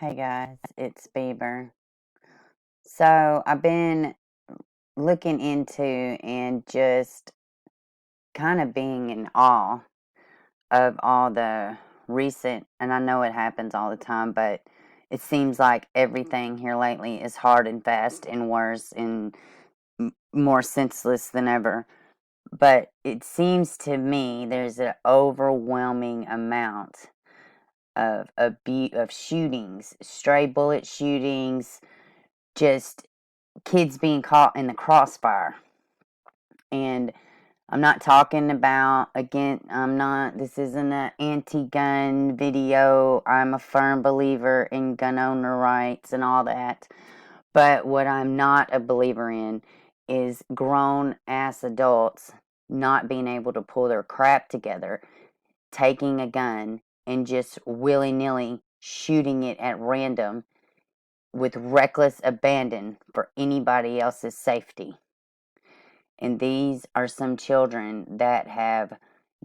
Hey guys, it's Bieber. So I've been looking into and just kind of being in awe of all the recent, and I know it happens all the time, but it seems like everything here lately is hard and fast and worse and more senseless than ever. But it seems to me there's an overwhelming amount of shootings, stray bullet shootings, just kids being caught in the crossfire. And I'm not talking about, again, this isn't an anti-gun video. I'm a firm believer in gun owner rights and all that. But what I'm not a believer in is grown-ass adults not being able to pull their crap together, taking a gun and just willy-nilly shooting it at random with reckless abandon for anybody else's safety. And these are some children that have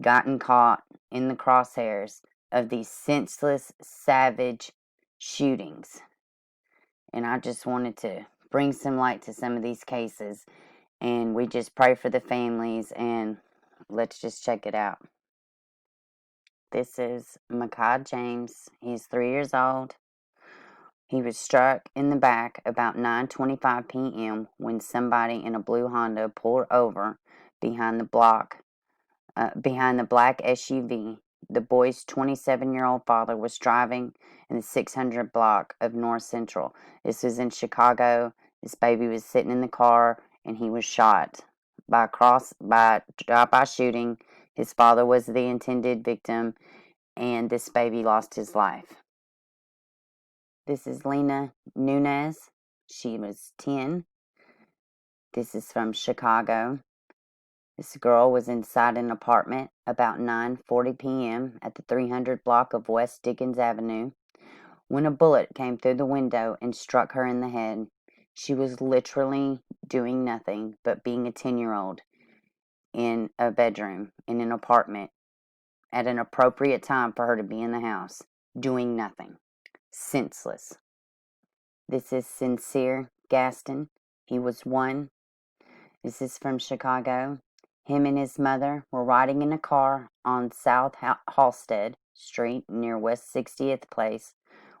gotten caught in the crosshairs of these senseless, savage shootings. And I just wanted to bring some light to some of these cases. And we just pray for the families, and let's just check it out. This is Makai James. He's 3 years old. He was struck in the back about 9:25 p.m. when somebody in a blue Honda pulled over behind the behind the black SUV. The boy's 27-year-old father was driving in the 600 block of North Central. This was in Chicago. This baby was sitting in the car, and he was shot by drive-by shooting. His father was the intended victim, and this baby lost his life. This is Lena Nunez. She was 10. This is from Chicago. This girl was inside an apartment about 9:40 p.m. at the 300 block of West Dickens Avenue when a bullet came through the window and struck her in the head. She was literally doing nothing but being a 10-year-old in a bedroom in an apartment at an appropriate time for her to be in the house, doing nothing. Senseless. This is Sincere Gaston. He was 1. This is from Chicago. Him and his mother were riding in a car on South Halsted Street near West 60th Place,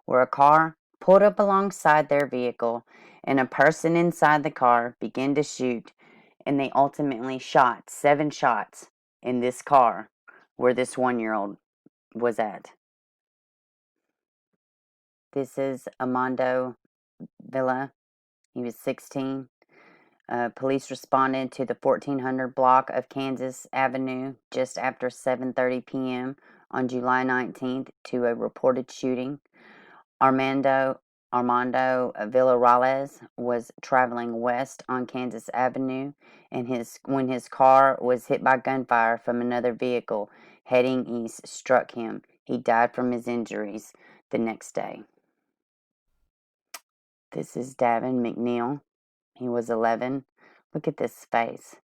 where a car pulled up alongside their vehicle and a person inside the car began to shoot, and they ultimately shot 7 shots in this car where this 1-year-old was at. This is Armando Villa. He was 16. Police responded to the 1400 block of Kansas Avenue just after 7:30 p.m. on July 19th to a reported shooting. Armando Villarreal was traveling west on Kansas Avenue, and when his car was hit by gunfire from another vehicle heading east struck him. He died from his injuries the next day. This is Davon McNeal. He was 11. Look at this face.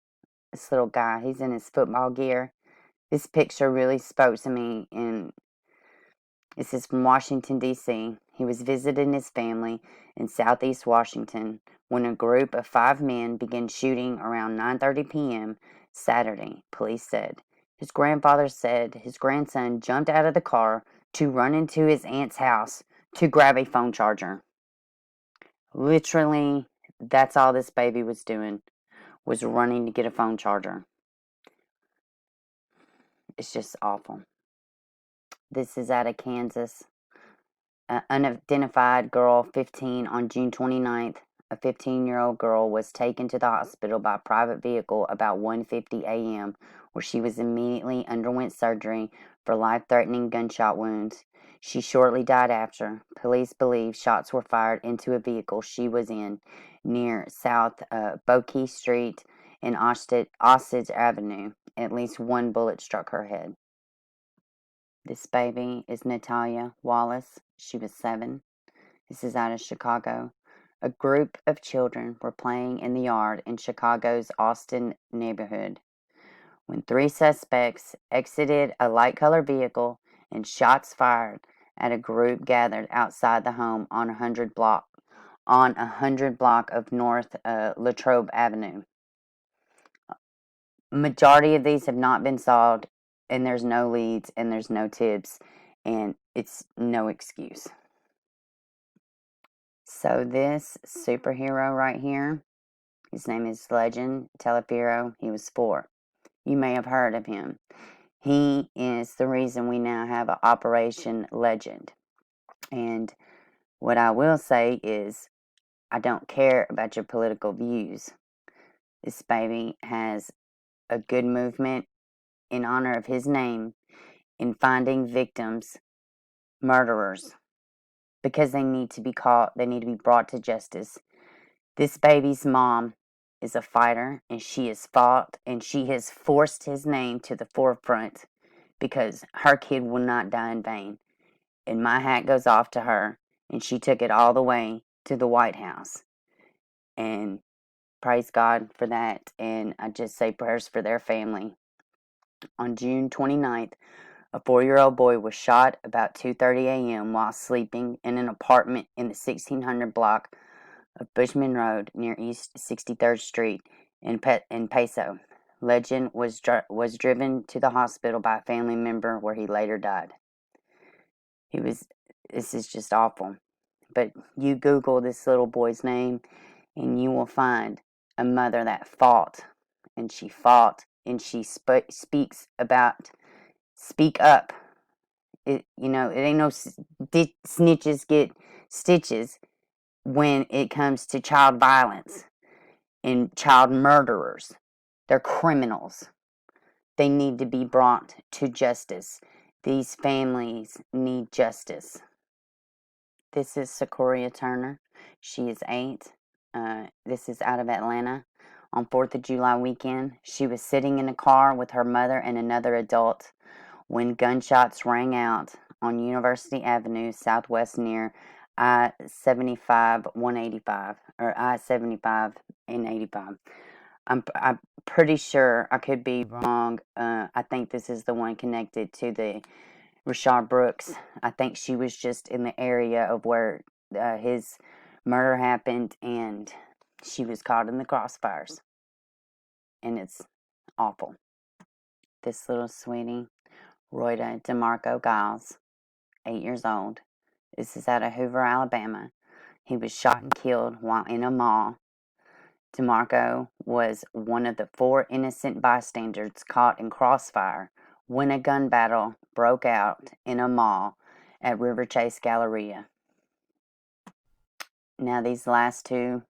This little guy, he's in his football gear. This picture really spoke to me, and this is from Washington, D.C. He was visiting his family in Southeast Washington when a group of 5 men began shooting around 9:30 p.m. Saturday, police said. His grandfather said his grandson jumped out of the car to run into his aunt's house to grab a phone charger. Literally, that's all this baby was doing, was running to get a phone charger. It's just awful. This is out of Kansas. An unidentified girl, 15, on June 29th. A 15-year-old girl was taken to the hospital by private vehicle about 1:50 a.m., where she was immediately underwent surgery for life-threatening gunshot wounds. She shortly died after. Police believe shots were fired into a vehicle she was in near South Bokeh Street and Osage Avenue. At least 1 bullet struck her head. This baby is Natalia Wallace. She was 7. This is out of Chicago. A group of children were playing in the yard in Chicago's Austin neighborhood when 3 suspects exited a light-colored vehicle and shots fired at a group gathered outside the home on 100 block of North Latrobe Avenue. Majority of these have not been solved, and there's no leads, and there's no tips, and it's no excuse. So this superhero right here, his name is LeGend Taliferro. He was 4. You may have heard of him. He is the reason we now have an Operation LeGend. And what I will say is, I don't care about your political views. This baby has a good movement in honor of his name in finding victims, murderers, because they need to be caught, they need to be brought to justice. This baby's mom is a fighter, and she has fought, and she has forced his name to the forefront because her kid will not die in vain. And my hat goes off to her, and she took it all the way to the White House. And praise God for that, and I just say prayers for their family. On June 29th, a 4-year-old boy was shot about 2:30 a.m. while sleeping in an apartment in the 1600 block of Bushman Road near East 63rd Street in Paso. LeGend was driven to the hospital by a family member where he later died. This is just awful. But you Google this little boy's name, and you will find a mother that fought, and she speaks about, speak up. It ain't no snitches get stitches when it comes to child violence and child murderers. They're criminals. They need to be brought to justice. These families need justice. This is Secoriea Turner. She is 8. This is out of Atlanta. On 4th of July weekend, she was sitting in a car with her mother and another adult when gunshots rang out on University Avenue Southwest near I-75 185 or I-75 and 85. I'm pretty sure, I could be wrong. I think this is the one connected to the Rayshard Brooks. I think she was just in the area of where his murder happened, and she was caught in the crossfires. And it's awful. This little sweetie, Royda DeMarco Giles, 8 years old. This is out of Hoover, Alabama. He was shot and killed while in a mall. DeMarco was one of the 4 innocent bystanders caught in crossfire when a gun battle broke out in a mall at River Chase Galleria. Now, these last 2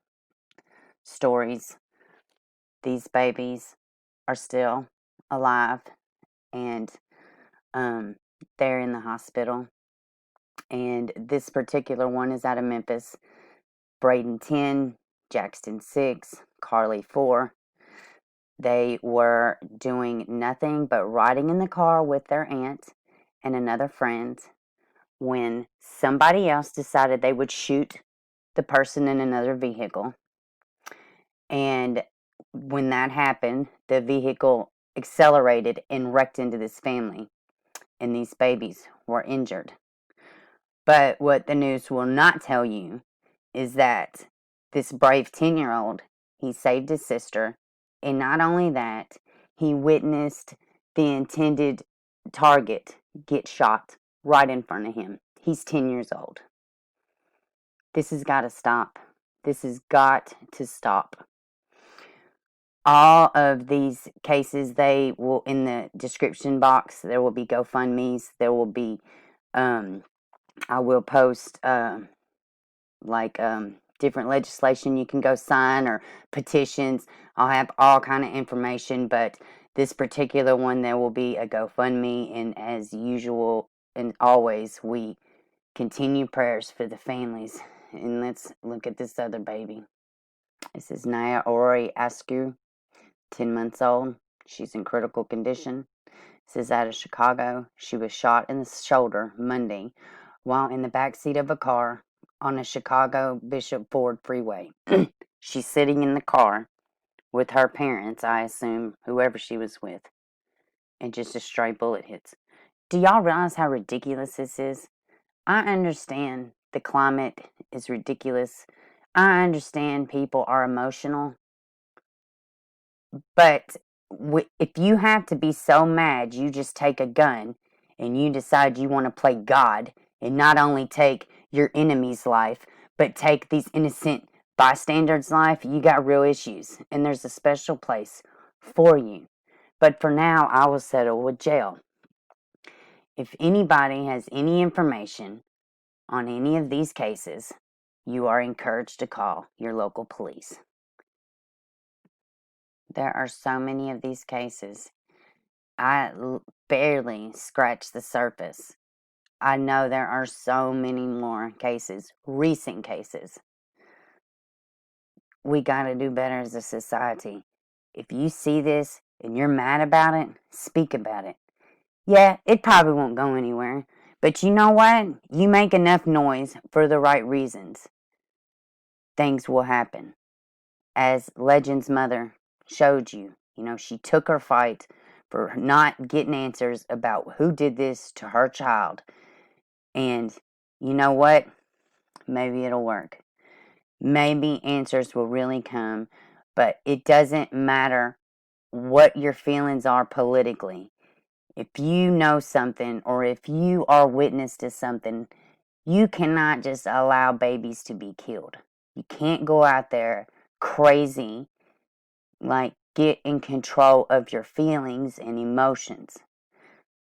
stories, these babies are still alive, and they're in the hospital. And this particular one is out of Memphis. Braden 10, Jackson 6, Carly 4. They were doing nothing but riding in the car with their aunt and another friend when somebody else decided they would shoot the person in another vehicle. And when that happened, the vehicle accelerated and wrecked into this family, and these babies were injured. But what the news will not tell you is that this brave 10-year-old, he saved his sister, and not only that, he witnessed the intended target get shot right in front of him. He's 10 years old. This has got to stop. This has got to stop. All of these cases, they will, in the description box, there will be GoFundMes. There will be, I will post, different legislation you can go sign or petitions. I'll have all kind of information, but this particular one, there will be a GoFundMe, and as usual and always, we continue prayers for the families. And let's look at this other baby. This is Naya Ori Askew, 10 months old. She's in critical condition. This is out of Chicago. She was shot in the shoulder Monday while in the backseat of a car on a Chicago Bishop Ford freeway. She's sitting in the car with her parents, I assume, whoever she was with, and just a stray bullet hits. Do y'all realize how ridiculous this is? I understand the climate is ridiculous. I understand people are emotional. But if you have to be so mad, you just take a gun and you decide you want to play God and not only take your enemy's life, but take these innocent bystanders' life, you got real issues. And there's a special place for you. But for now, I will settle with jail. If anybody has any information on any of these cases, you are encouraged to call your local police. There are so many of these cases. I barely scratched the surface. I know there are so many more cases, recent cases. We got to do better as a society. If you see this and you're mad about it, speak about it. Yeah, it probably won't go anywhere. But you know what? You make enough noise for the right reasons. Things will happen. As LeGend's mother showed you, she took her fight for not getting answers about who did this to her child. And you know what? Maybe it'll work. Maybe answers will really come. But it doesn't matter what your feelings are politically. If you know something or if you are witness to something, you cannot just allow babies to be killed. You can't go out there crazy, like get in control of your feelings and emotions.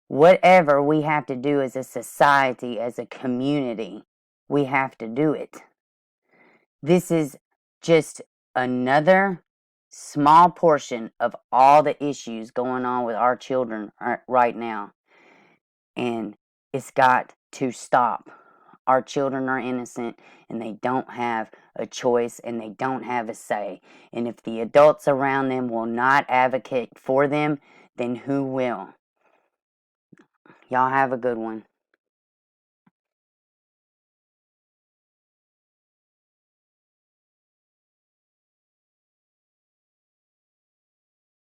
Whatever we have to do as a society, as a community, we have to do it. This is just another small portion of all the issues going on with our children right now. And it's got to stop. Our children are innocent and they don't have a choice and they don't have a say. And if the adults around them will not advocate for them, then who will? Y'all have a good one.